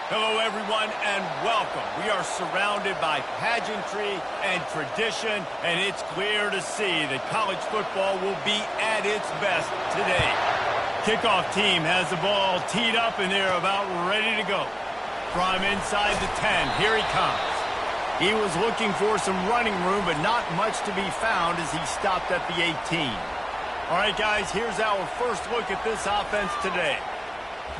Hello, everyone, and welcome. We are surrounded by pageantry and tradition, and it's clear to see that college football will be at its best today. Kickoff team has the ball teed up, and they're about ready to go. From inside the 10, here he comes. He was looking for some running room, but not much to be found as he stopped at the 18. All right, guys, here's our first look at this offense today.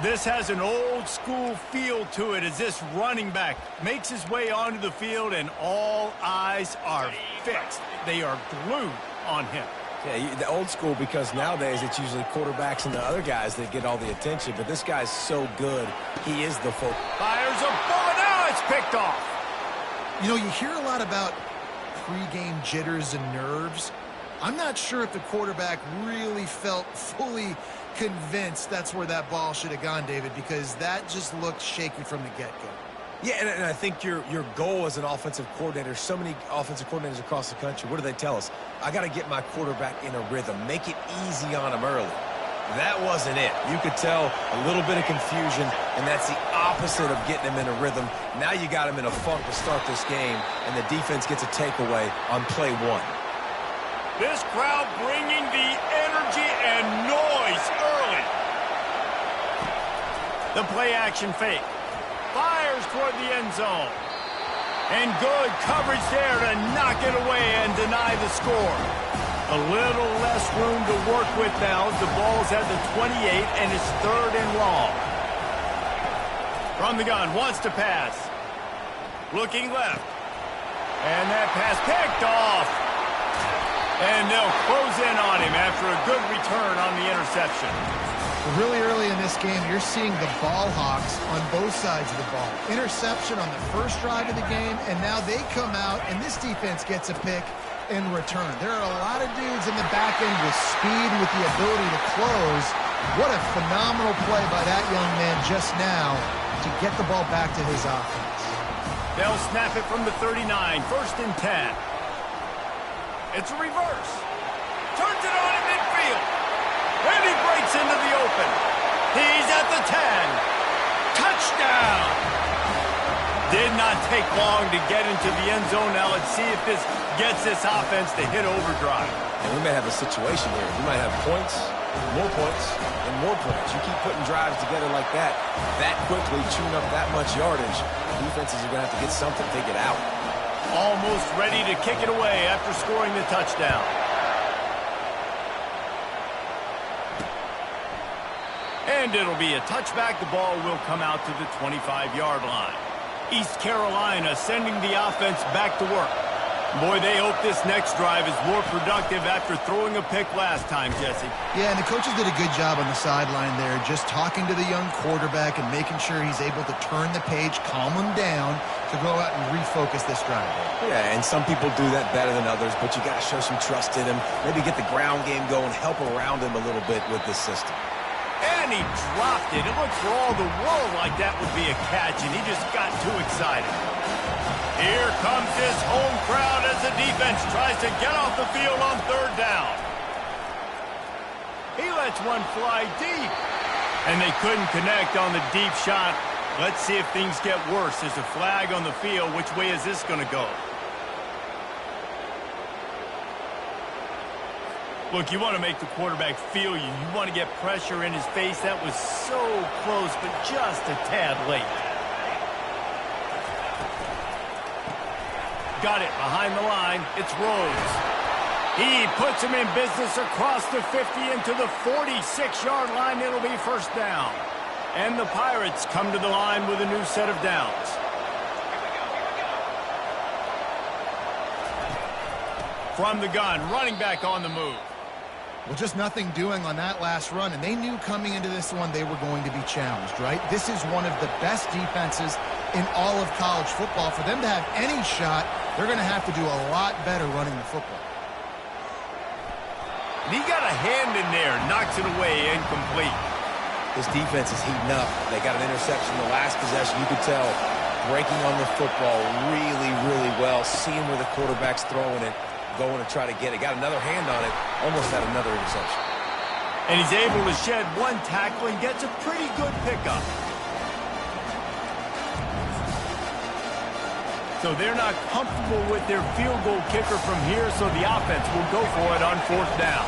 This has an old-school feel to it as this running back makes his way onto the field and all eyes are fixed. They are glued on him. Yeah, the old school because nowadays it's usually quarterbacks and the other guys that get all the attention, but this guy's so good, he is the focus. Fires a bullet, now it's picked off. You know, you hear a lot about pre-game jitters and nerves. I'm not sure if the quarterback really felt fully convinced that's where that ball should have gone, David, because that just looked shaky from the get-go. Yeah, and I think your goal as an offensive coordinator, so many offensive coordinators across the country, what do they tell us? I got to get my quarterback in a rhythm, make it easy on him early. That wasn't it. You could tell a little bit of confusion, and that's the opposite of getting him in a rhythm. Now you got him in a funk to start this game, and the defense gets a takeaway on play one. This crowd bringing the energy and noise early. The play-action fake. Fires toward the end zone. And good coverage there to knock it away and deny the score. A little less room to work with now. The ball's at the 28 and it's 3rd and long. From the gun, wants to pass. Looking left. And that pass picked off. And they'll close in on him after a good return on the interception. Really early in this game, you're seeing the ball hawks on both sides of the ball. Interception on the first drive of the game, and now they come out, and this defense gets a pick in return. There are a lot of dudes in the back end with speed, with the ability to close. What a phenomenal play by that young man just now to get the ball back to his offense. They'll snap it from the 39, 1st and 10. It's a reverse. Turns it on in midfield. And he breaks into the open. He's at the 10. Touchdown. Did not take long to get into the end zone. Now let's see if this gets this offense to hit overdrive. And we may have a situation here. We might have points, and more points. You keep putting drives together like that quickly, chewing up that much yardage, defenses are going to have to get something figured out. Almost ready to kick it away after scoring the touchdown. And it'll be a touchback. The ball will come out to the 25-yard line. East Carolina sending the offense back to work. Boy, they hope this next drive is more productive after throwing a pick last time, Jesse. Yeah, and the coaches did a good job on the sideline there, just talking to the young quarterback and making sure he's able to turn the page, calm him down to go out and refocus this drive. Yeah, and some people do that better than others, but you got to show some trust in him. Maybe get the ground game going, help around him a little bit with this system. And he dropped it. It looked for all the world like that would be a catch, and he just got too excited. Here comes his home crowd as the defense tries to get off the field on 3rd down. He lets one fly deep. And they couldn't connect on the deep shot. Let's see if things get worse. There's a flag on the field. Which way is this going to go? Look, you want to make the quarterback feel you. You want to get pressure in his face. That was so close, but just a tad late. Got it behind the line. It's Rhodes. He puts him in business across the 50 into the 46-yard line. It'll be 1st down. And the Pirates come to the line with a new set of downs. From the gun, running back on the move. Well, just nothing doing on that last run, and they knew coming into this one they were going to be challenged, right? This is one of the best defenses in all of college football. For them to have any shot, they're going to have to do a lot better running the football. And he got a hand in there, knocks it away, incomplete. This defense is heating up. They got an interception the last possession. You could tell breaking on the football really, really well, seeing where the quarterback's throwing it, going to try to get it. Got another hand on it, almost had another interception. And he's able to shed one tackle and gets a pretty good pickup. So they're not comfortable with their field goal kicker from here, so the offense will go for it on 4th down.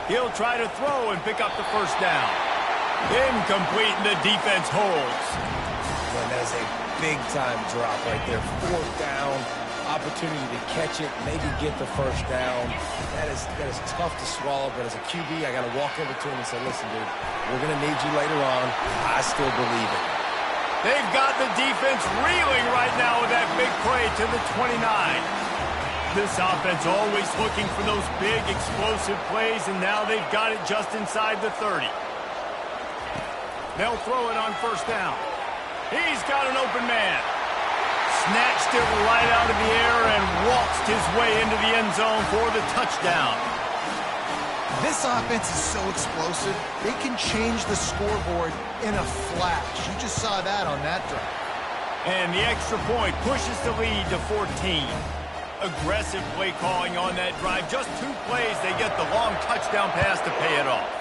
He'll try to throw and pick up the 1st down. Incomplete, and the defense holds. Man, that is a big-time drop right there. 4th down, opportunity to catch it, maybe get the 1st down. That is tough to swallow, but as a QB, I got to walk over to him and say, listen, dude, we're going to need you later on. I still believe it. They've got the defense reeling right now with that big play to the 29. This offense always looking for those big, explosive plays, and now they've got it just inside the 30. They'll throw it on 1st down. He's got an open man. Snatched it right out of the air and waltzed his way into the end zone for the touchdown. This offense is so explosive, they can change the scoreboard in a flash. You just saw that on that drive. And the extra point pushes the lead to 14. Aggressive play calling on that drive. Just 2 plays, they get the long touchdown pass to pay it off.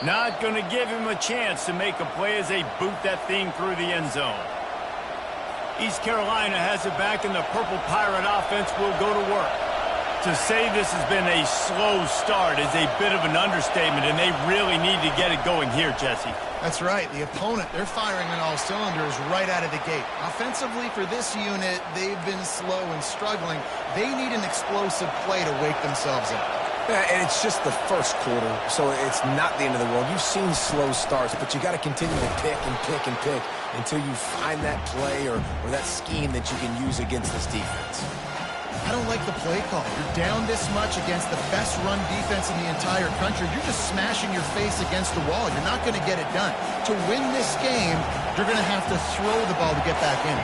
Not going to give him a chance to make a play as they boot that thing through the end zone. East Carolina has it back, and the Purple Pirate offense will go to work. To say this has been a slow start is a bit of an understatement, and they really need to get it going here, Jesse. That's right. The opponent, they're firing on all cylinders right out of the gate. Offensively, for this unit, they've been slow and struggling. They need an explosive play to wake themselves up. Yeah, and it's just the first quarter, so it's not the end of the world. You've seen slow starts, but you got to continue to pick and pick and pick until you find that play or that scheme that you can use against this defense. I don't like the play call. You're down this much against the best run defense in the entire country. You're just smashing your face against the wall. You're not going to get it done. To win this game, you're going to have to throw the ball to get back in.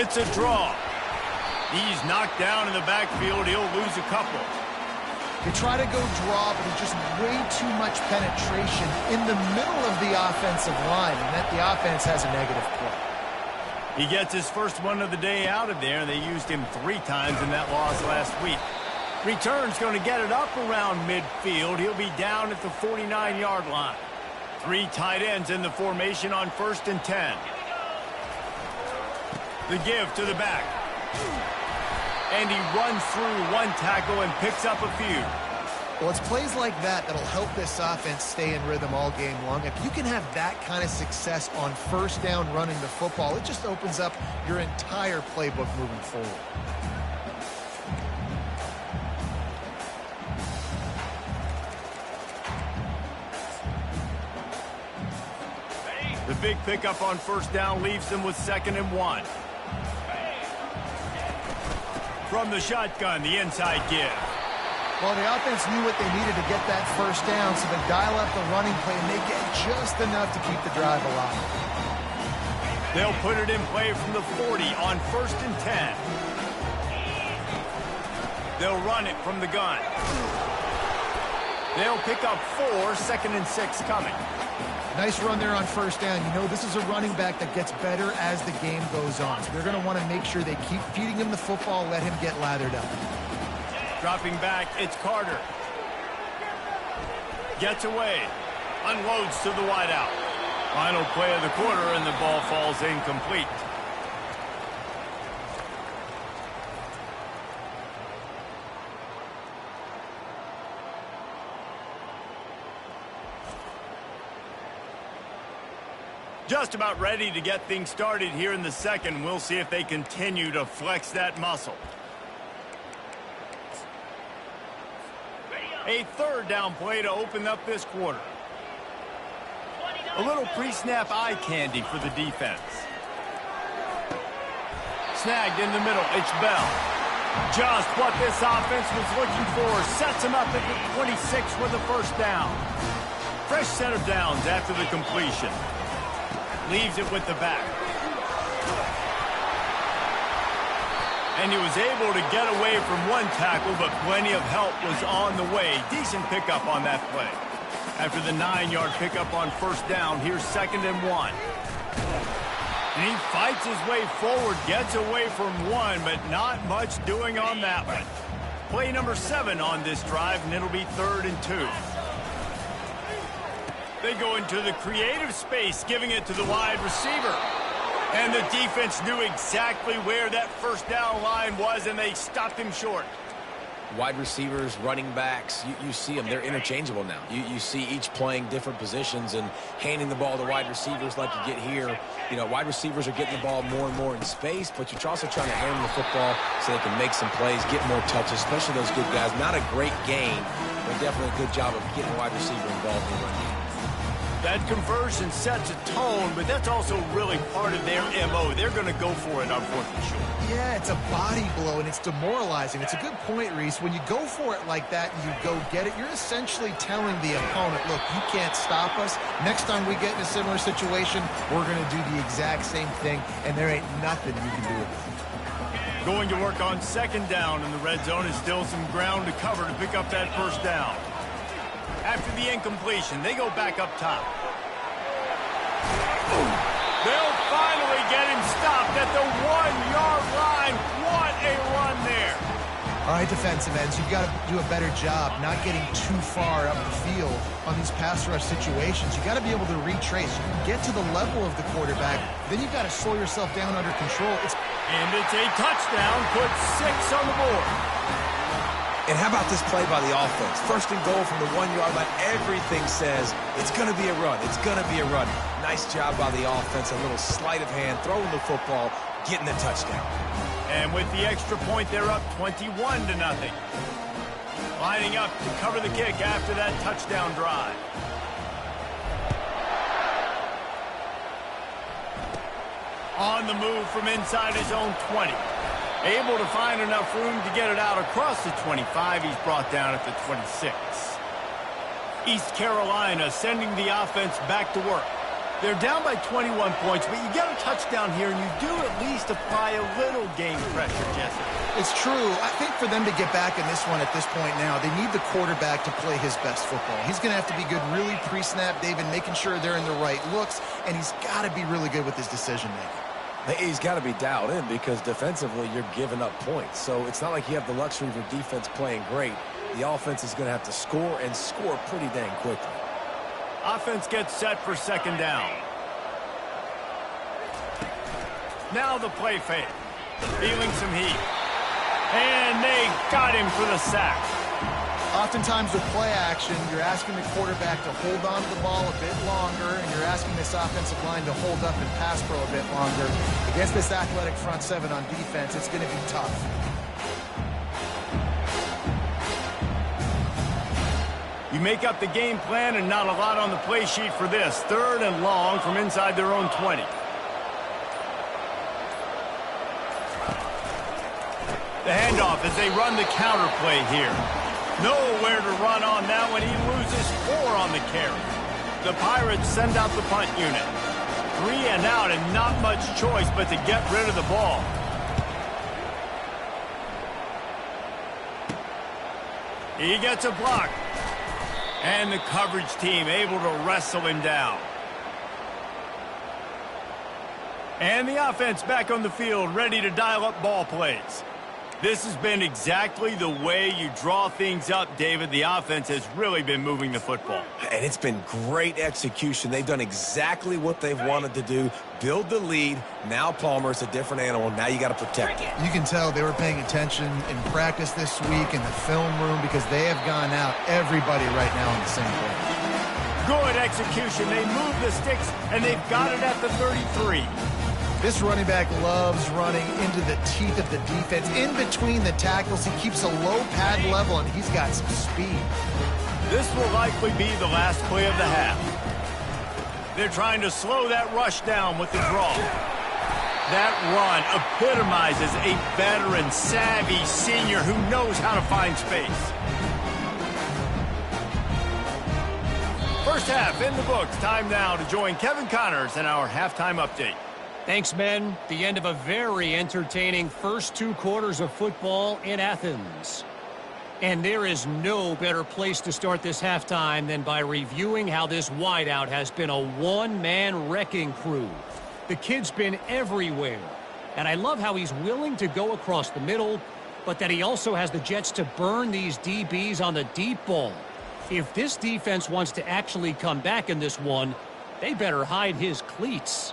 It's a draw. He's knocked down in the backfield. He'll lose a couple. They try to go draw, but there's just way too much penetration in the middle of the offensive line, and that the offense has a negative play. He gets his first one of the day out of there. They used him 3 times in that loss last week. Return's going to get it up around midfield. He'll be down at the 49-yard line. 3 tight ends in the formation on 1st and 10. The give to the back. And he runs through 1 tackle and picks up a few. Well, it's plays like that that'll help this offense stay in rhythm all game long. If you can have that kind of success on 1st down running the football, it just opens up your entire playbook moving forward. The big pickup on 1st down leaves them with 2nd and 1. From the shotgun, the inside give. Well, the offense knew what they needed to get that 1st down, so they dial up the running play, and they get just enough to keep the drive alive. They'll put it in play from the 40 on 1st and 10. They'll run it from the gun. They'll pick up 4, 2nd and 6 coming. Nice run there on 1st down. You know, this is a running back that gets better as the game goes on. So they're going to want to make sure they keep feeding him the football, let him get lathered up. Dropping back, it's Carter. Gets away. Unloads to the wideout. Final play of the quarter, and the ball falls incomplete. Just about ready to get things started here in the second. We'll see if they continue to flex that muscle. A 3rd down play to open up this quarter. A little pre-snap eye candy for the defense. Snagged in the middle, it's Bell. Just what this offense was looking for. Sets him up at the 26 with the 1st down. Fresh set of downs after the completion. Leaves it with the back. And he was able to get away from one tackle, but plenty of help was on the way. Decent pickup on that play. After the 9-yard pickup on first down, here's 2nd and 1. And he fights his way forward, gets away from one, but not much doing on that one. Play number 7 on this drive, and it'll be 3rd and 2. They go into the creative space, giving it to the wide receiver. And the defense knew exactly where that first down line was, and they stopped him short. Wide receivers, running backs, you see them. They're interchangeable now. You see each playing different positions and handing the ball to wide receivers like you get here. You know, wide receivers are getting the ball more and more in space, but you're also trying to hand them the football so they can make some plays, get more touches, especially those good guys. Not a great game, but definitely a good job of getting a wide receiver involved in the run game. That conversion sets a tone, but that's also really part of their MO. They're going to go for it on 4th and short. Yeah, it's a body blow, and it's demoralizing. It's a good point, Reese. When you go for it like that and you go get it, you're essentially telling the opponent, look, you can't stop us. Next time we get in a similar situation, we're going to do the exact same thing, and there ain't nothing you can do with it. Going to work on 2nd down in the red zone is still some ground to cover to pick up that first down. After the incompletion, they go back up top. They'll finally get him stopped at the 1-yard line. What a run there. All right, defensive ends, you've got to do a better job not getting too far up the field on these pass rush situations. You've got to be able to retrace. You can get to the level of the quarterback, then you've got to slow yourself down under control. And it's a touchdown, put 6 on the board. And how about this play by the offense? 1st and goal from the 1-yard line. Everything says it's going to be a run. It's going to be a run. Nice job by the offense. A little sleight of hand, throwing the football, getting the touchdown. And with the extra point, they're up 21-0. Lining up to cover the kick after that touchdown drive. On the move from inside his own 20. Able to find enough room to get it out across the 25. He's brought down at the 26. East Carolina sending the offense back to work. They're down by 21 points, but you get a touchdown here, and you do at least apply a little game pressure, Jesse. It's true. I think for them to get back in this one at this point now, they need the quarterback to play his best football. He's going to have to be good really pre-snap, David, making sure they're in the right looks, and he's got to be really good with his decision-making. He's got to be dialed in because defensively you're giving up points. So it's not like you have the luxury of your defense playing great. The offense is going to have to score and score pretty dang quickly. Offense gets set for 2nd down. Now the play fake. Feeling some heat. And they got him for the sack. Oftentimes with play action, you're asking the quarterback to hold on to the ball a bit longer, and you're asking this offensive line to hold up and pass pro a bit longer. Against this athletic front 7 on defense, it's going to be tough. You make up the game plan and not a lot on the play sheet for this. 3rd and long from inside their own 20. The handoff as they run the counter play here. Nowhere to run on that one. He loses 4 on the carry. The Pirates send out the punt unit. 3 and out and not much choice but to get rid of the ball. He gets a block. And the coverage team able to wrestle him down. And the offense back on the field, ready to dial up ball plays. This has been exactly the way you draw things up, David. The offense has really been moving the football. And it's been great execution. They've done exactly what they've wanted to do. Build the lead. Now Palmer's a different animal. Now you got to protect it. You can tell they were paying attention in practice this week in the film room because they have gone out everybody right now on the same play. Good execution. They move the sticks, and they've got it at the 33. This running back loves running into the teeth of the defense. In between the tackles, he keeps a low pad level, and he's got some speed. This will likely be the last play of the half. They're trying to slow that rush down with the draw. That run epitomizes a veteran, savvy senior who knows how to find space. First half in the books. Time now to join Kevin Connors in our halftime update. Thanks, men. The end of a very entertaining first 2 quarters of football in Athens. And there is no better place to start this halftime than by reviewing how this wideout has been a one-man wrecking crew. The kid's been everywhere. And I love how he's willing to go across the middle, but that he also has the jets to burn these DBs on the deep ball. If this defense wants to actually come back in this one, they better hide his cleats.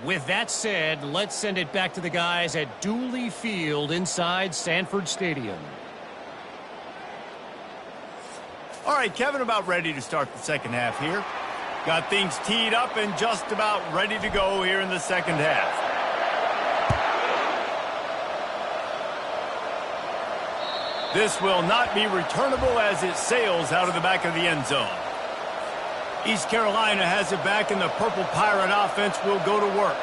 With that said, let's send it back to the guys at Dooley Field inside Sanford Stadium. All right, Kevin, about ready to start the second half here. Got things teed up and just about ready to go here in the second half. This will not be returnable as it sails out of the back of the end zone. East Carolina has it back, and the Purple Pirate offense will go to work.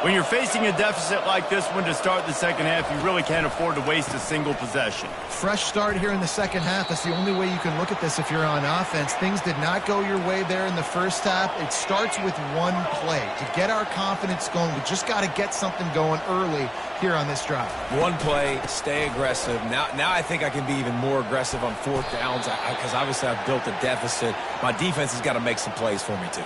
When you're facing a deficit like this one to start the second half, you really can't afford to waste a single possession. Fresh start here in the second half. That's the only way you can look at this if you're on offense. Things did not go your way there in the first half. It starts with one play. To get our confidence going, we just got to get something going early here on this drive. One play, stay aggressive. Now I think I can be even more aggressive on 4th downs because obviously I've built a deficit. My defense has got to make some plays for me too.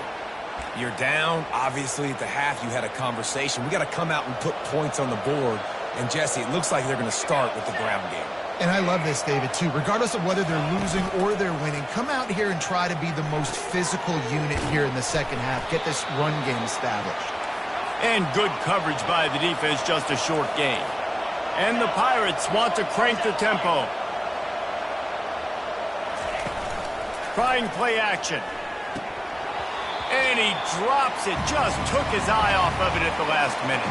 You're down. Obviously, at the half, you had a conversation. We got to come out and put points on the board. And, Jesse, it looks like they're going to start with the ground game. And I love this, David, too. Regardless of whether they're losing or they're winning, come out here and try to be the most physical unit here in the second half. Get this run game established. And good coverage by the defense, just a short gain. And the Pirates want to crank the tempo. Trying play action. And he drops it. Just took his eye off of it at the last minute.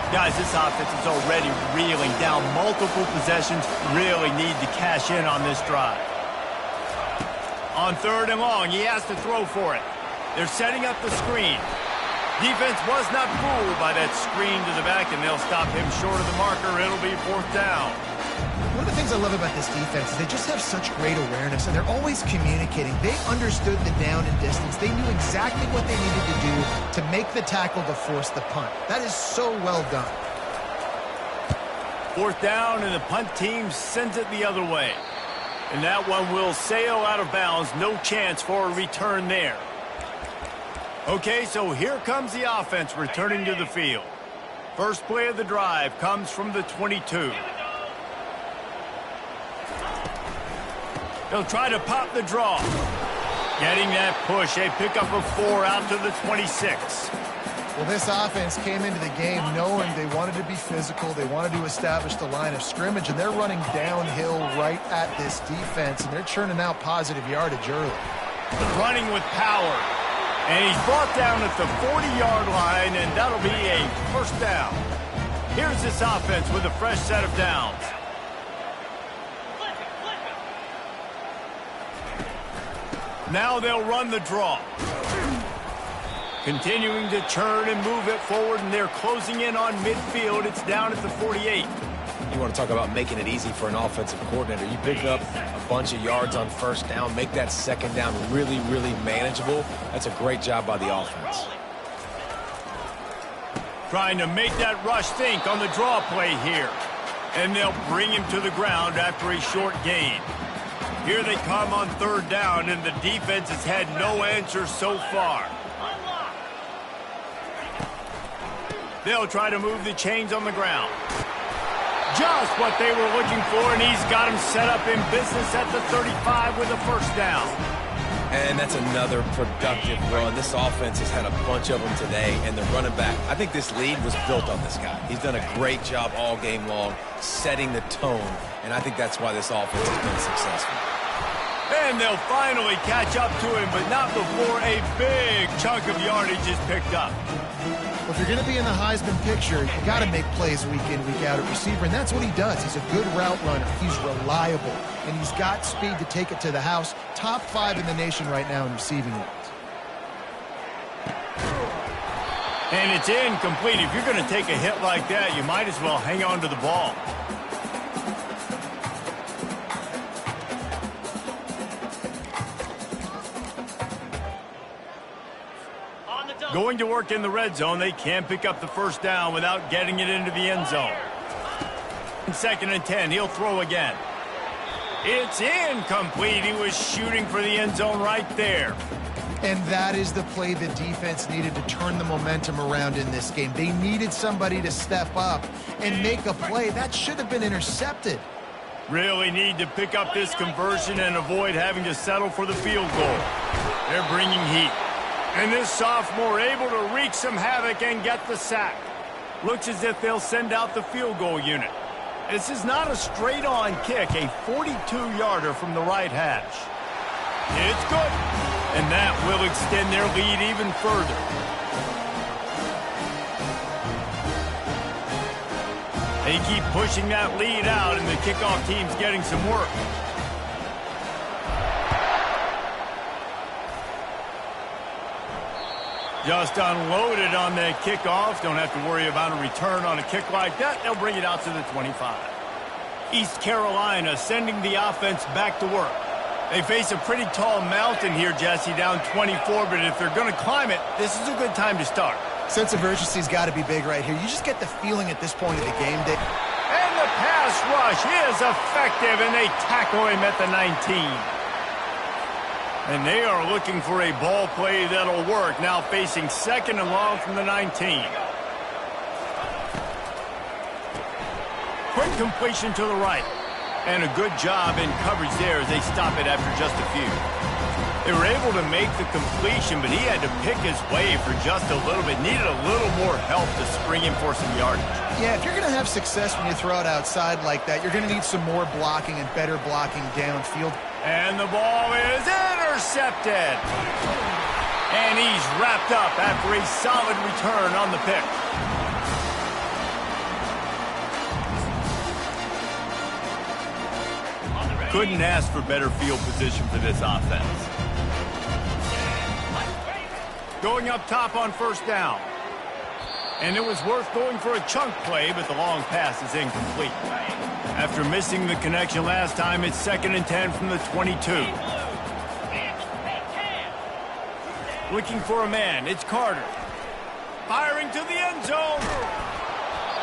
Guys, this offense is already reeling down multiple possessions. Really need to cash in on this drive. On 3rd and long, he has to throw for it. They're setting up the screen. Defense was not fooled by that screen to the back, and they'll stop him short of the marker. It'll be 4th down. One of the things I love about this defense is they just have such great awareness, and they're always communicating. They understood the down and distance. They knew exactly what they needed to do to make the tackle to force the punt. That is so well done. 4th down, and the punt team sends it the other way. And that one will sail out of bounds. No chance for a return there. Okay, so here comes the offense returning to the field. First play of the drive comes from the 22. They'll try to pop the draw. Getting that push, a pickup of 4 out to the 26. Well, this offense came into the game knowing they wanted to be physical. They wanted to establish the line of scrimmage, and they're running downhill right at this defense, and they're churning out positive yardage early. Running with power. And he's brought down at the 40-yard line, and that'll be a 1st down. Here's this offense with a fresh set of downs. Now they'll run the draw. Continuing to churn and move it forward, and they're closing in on midfield. It's down at the 48. You want to talk about making it easy for an offensive coordinator. You pick up a bunch of yards on 1st down, make that 2nd down really, really manageable. That's a great job by the offense. Trying to make that rush think on the draw play here. And they'll bring him to the ground after a short gain. Here they come on 3rd down, and the defense has had no answer so far. They'll try to move the chains on the ground. Just what they were looking for, and he's got him set up in business at the 35 with a 1st down. And that's another productive run. This offense has had a bunch of them today, and the running back, I think this lead was built on this guy. He's done a great job all game long, setting the tone, and I think that's why this offense has been successful. And they'll finally catch up to him, but not before a big chunk of yardage is picked up. Well, if you're going to be in the Heisman picture, you got to make plays week in, week out at receiver, and that's what he does. He's a good route runner. He's reliable, and he's got speed to take it to the house. Top 5 in the nation right now in receiving yards. And it's incomplete. If you're going to take a hit like that, you might as well hang on to the ball. Going to work in the red zone. They can't pick up the first down without getting it into the end zone. 2nd and 10. He'll throw again. It's incomplete. He was shooting for the end zone right there. And that is the play the defense needed to turn the momentum around in this game. They needed somebody to step up and make a play. That should have been intercepted. Really need to pick up this conversion and avoid having to settle for the field goal. They're bringing heat. And this sophomore able to wreak some havoc and get the sack. Looks as if they'll send out the field goal unit. This is not a straight-on kick, a 42-yarder from the right hash. It's good, and that will extend their lead even further. They keep pushing that lead out, and the kickoff team's getting some work. Just unloaded on the kickoff. Don't have to worry about a return on a kick like that. They'll bring it out to the 25. East Carolina sending the offense back to work. They face a pretty tall mountain here, Jesse, down 24, but if they're going to climb it, this is a good time to start. Sense of urgency's got to be big right here. You just get the feeling at this point of the game that... And the pass rush is effective, and they tackle him at the 19. And they are looking for a ball play that'll work, now facing 2nd and long from the 19. Quick completion to the right. And a good job in coverage there as they stop it after just a few. They were able to make the completion, but he had to pick his way for just a little bit. Needed a little more help to spring him for some yardage. Yeah, if you're going to have success when you throw it outside like that, you're going to need some more blocking and better blocking downfield. And the ball is intercepted. And he's wrapped up after a solid return on the pick. Couldn't ask for better field position for this offense. Going up top on 1st down. And it was worth going for a chunk play, but the long pass is incomplete. After missing the connection last time, it's 2nd and 10 from the 22. Looking for a man. It's Carter. Firing to the end zone.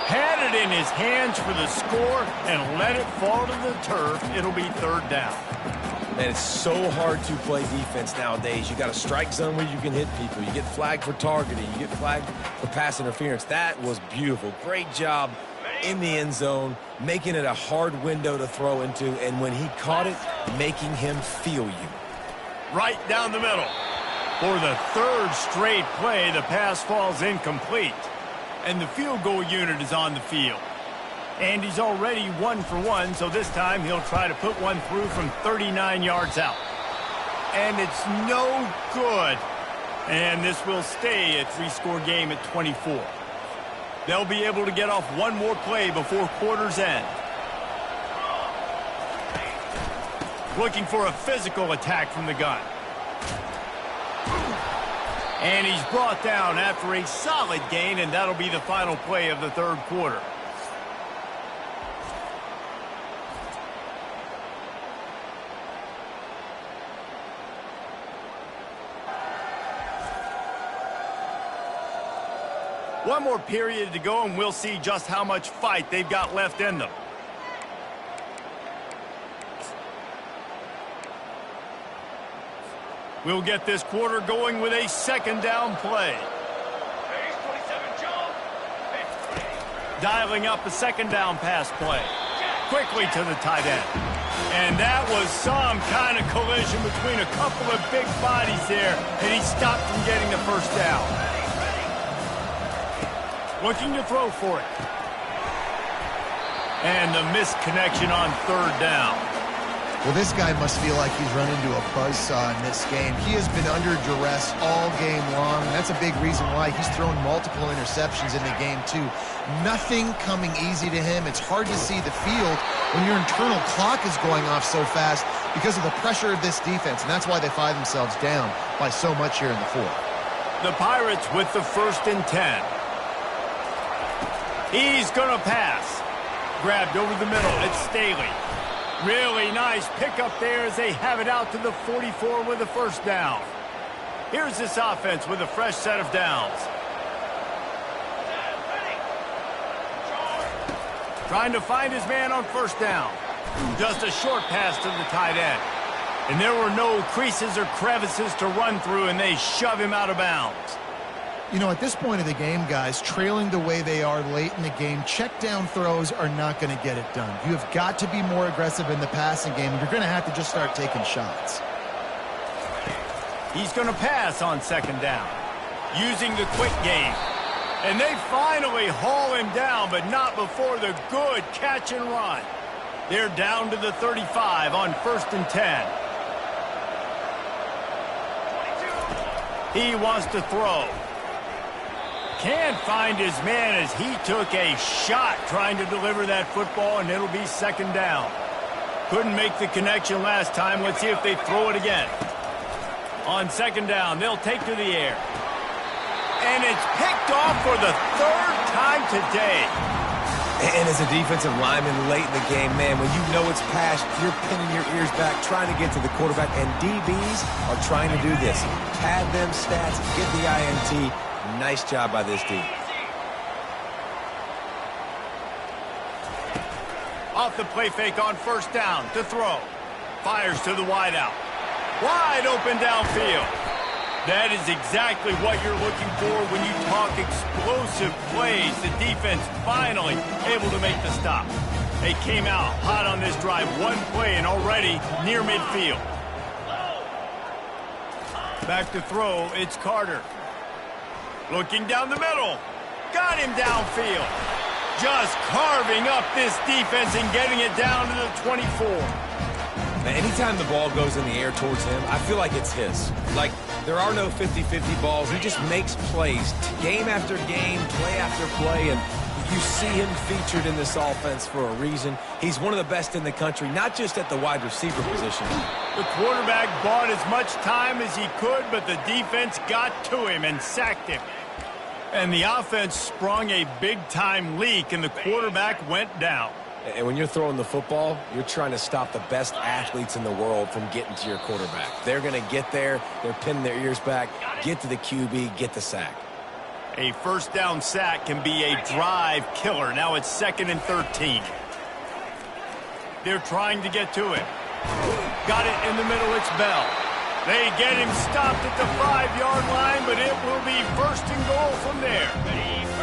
Had it in his hands for the score and let it fall to the turf. It'll be 3rd down. Man, it's so hard to play defense nowadays. You got a strike zone where you can hit people. You get flagged for targeting. You get flagged for pass interference. That was beautiful. Great job in the end zone, making it a hard window to throw into, and when he caught it, making him feel you. Right down the middle. For the 3rd straight play, the pass falls incomplete. And the field goal unit is on the field. And he's already 1 for 1, so this time he'll try to put one through from 39 yards out. And it's no good. And this will stay a 3-score game at 24. They'll be able to get off one more play before quarter's end. Looking for a physical attack from the gun. And he's brought down after a solid gain, and that'll be the final play of the 3rd quarter. One more period to go, and we'll see just how much fight they've got left in them. We'll get this quarter going with a 2nd down play. Dialing up a 2nd down pass play. Quickly to the tight end. And that was some kind of collision between a couple of big bodies there, and he stopped from getting the 1st down. Looking to throw for it. And the missed connection on 3rd down. Well, this guy must feel like he's run into a buzzsaw in this game. He has been under duress all game long, and that's a big reason why he's thrown multiple interceptions in the game, too. Nothing coming easy to him. It's hard to see the field when your internal clock is going off so fast because of the pressure of this defense, and that's why they find themselves down by so much here in the 4th. The Pirates with the 1st and 10. He's going to pass. Grabbed over the middle. It's Staley. Really nice pickup there as they have it out to the 44 with the 1st down. Here's this offense with a fresh set of downs. Trying to find his man on first down. Just a short pass to the tight end. And there were no creases or crevices to run through, and they shove him out of bounds. You know, at this point of the game, guys, trailing the way they are late in the game, check down throws are not going to get it done. You have got to be more aggressive in the passing game. You're going to have to just start taking shots. He's going to pass on second down, using the quick game. And they finally haul him down, but not before the good catch and run. They're down to the 35 on 1st and 10. He wants to throw. Can't find his man as he took a shot trying to deliver that football, and it'll be second down. Couldn't make the connection last time. Let's see if they throw it again. On second down, they'll take to the air. And it's picked off for the 3rd time today. And as a defensive lineman late in the game, man, when you know it's past, you're pinning your ears back, trying to get to the quarterback, and DBs are trying to do this. Pad them stats, get the INT. Nice job by this D. Off the play fake on first down to throw. Fires to the wideout. Wide open downfield. That is exactly what you're looking for when you talk explosive plays. The defense finally able to make the stop. They came out hot on this drive. One play and already near midfield. Back to throw, it's Carter. Looking down the middle. Got him downfield. Just carving up this defense and getting it down to the 24. Anytime the ball goes in the air towards him, I feel like it's his. Like, there are no 50-50 balls. He just makes plays, game after game, play after play, and you see him featured in this offense for a reason. He's one of the best in the country, not just at the wide receiver position. The quarterback bought as much time as he could, but the defense got to him and sacked him. And the offense sprung a big-time leak, and the quarterback went down. And when you're throwing the football, you're trying to stop the best athletes in the world from getting to your quarterback. They're going to get there. They're pinning their ears back, get to the QB, get the sack. A first down sack can be a drive killer. Now it's 2nd and 13. They're trying to get to it. Got it in the middle. It's Bell. They get him stopped at the 5-yard line, but it will be 1st and goal from there.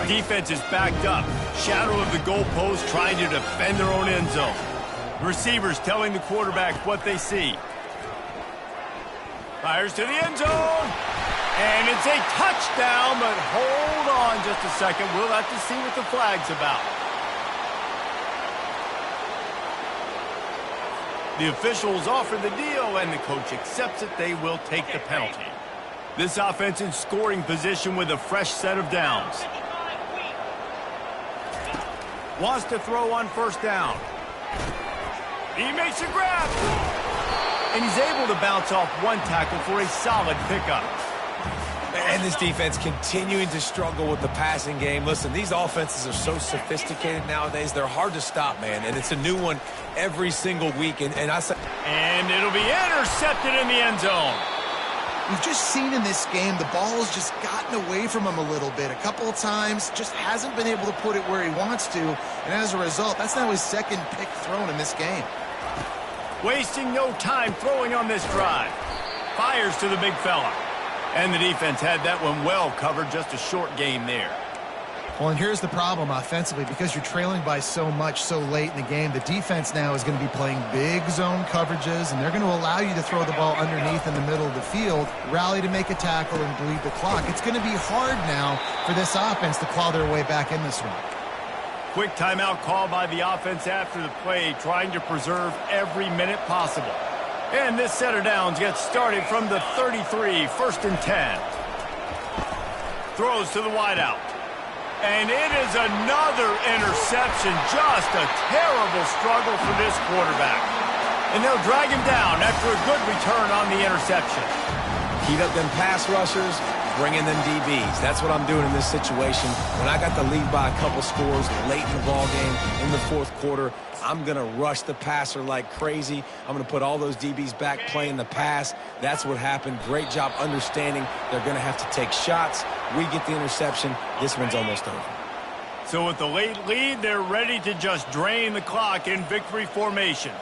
Defense is backed up. Shadow of the goalpost trying to defend their own end zone. Receivers telling the quarterback what they see. Fires to the end zone. And it's a touchdown, but hold on just a second. We'll have to see what the flag's about. The officials offer the deal, and the coach accepts it. They will take the penalty. This offense in scoring position with a fresh set of downs. Wants to throw on first down. He makes a grab. And he's able to bounce off one tackle for a solid pickup. And this defense continuing to struggle with the passing game. Listen, these offenses are so sophisticated nowadays. They're hard to stop, man. And it's a new one every single week. And it'll be intercepted in the end zone. We've just seen in this game the ball has just gotten away from him a little bit. A couple of times, just hasn't been able to put it where he wants to. And as a result, that's now his 2nd pick thrown in this game. Wasting no time throwing on this drive. Fires to the big fella. And the defense had that one well covered. Just a short game there. Well, and here's the problem offensively. Because you're trailing by so much so late in the game, the defense now is going to be playing big zone coverages, and they're going to allow you to throw the ball underneath in the middle of the field, rally to make a tackle, and bleed the clock. It's going to be hard now for this offense to claw their way back in this one. Quick timeout call by the offense after the play, trying to preserve every minute possible. And this set of downs gets started from the 33, 1st and 10. Throws to the wideout. And it is another interception. Just a terrible struggle for this quarterback. And they'll drag him down after a good return on the interception. Heat up them pass rushers, bring in them DBs. That's what I'm doing in this situation. When I got the lead by a couple scores late in the ball game, in the fourth quarter, I'm going to rush the passer like crazy. I'm going to put all those DBs back playing the pass. That's what happened. Great job understanding they're going to have to take shots. We get the interception. This one's almost over. So with the late lead, they're ready to just drain the clock in victory formation.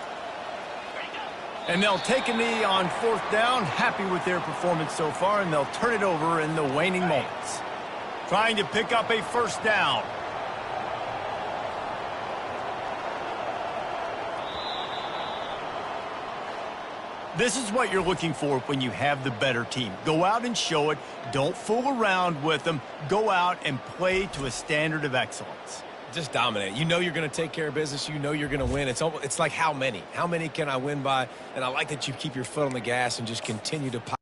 And they'll take a knee on fourth down, happy with their performance so far, and they'll turn it over in the waning moments. Trying to pick up a first down. This is what you're looking for when you have the better team. Go out and show it. Don't fool around with them. Go out and play to a standard of excellence. Just dominate. You know you're going to take care of business. You know you're going to win. It's like how many? How many can I win by? And I like that you keep your foot on the gas and just continue to pop.